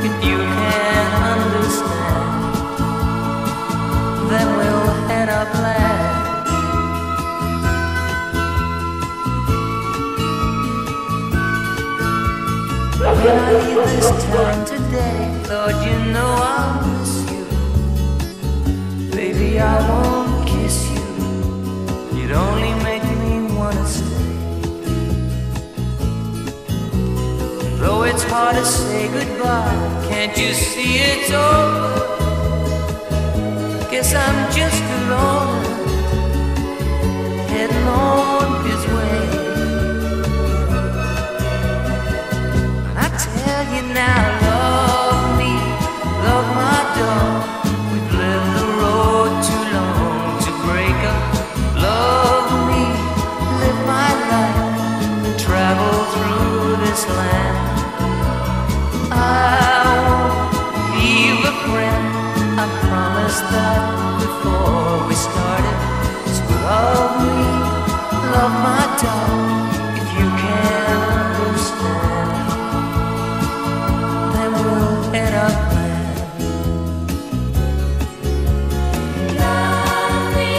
If you can understand, then we'll head up land. When I leave this town today, Lord, you know I'll miss you. Baby, I won't kiss you. You'd only make me wanna stay. Though it's hard to say goodbye, can't you see it's over? Guess I'm just alone, heading on his way. And I tell you now, love me, love my dog. We've lived the road too long to break up. Love me, live my life, and travel through this land. I won't leave a friend, I promised that before we started. So love me, love my dog. If you can understand, then we'll head up land. Love me,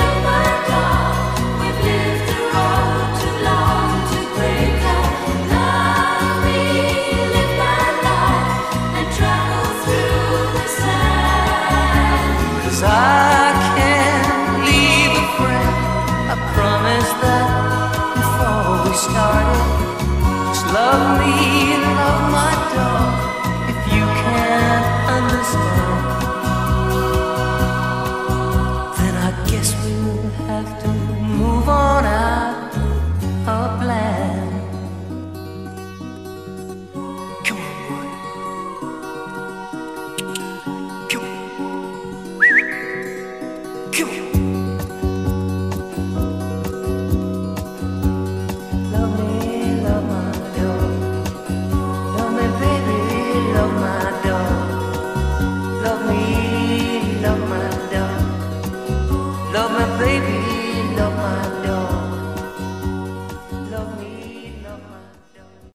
love my dog. We've lived the road too long to break up. Love me, live my life, and travel through the sand. 'Cause I can't leave a friend, I promised that before we started. Just love me, love my dog. If you can't understand,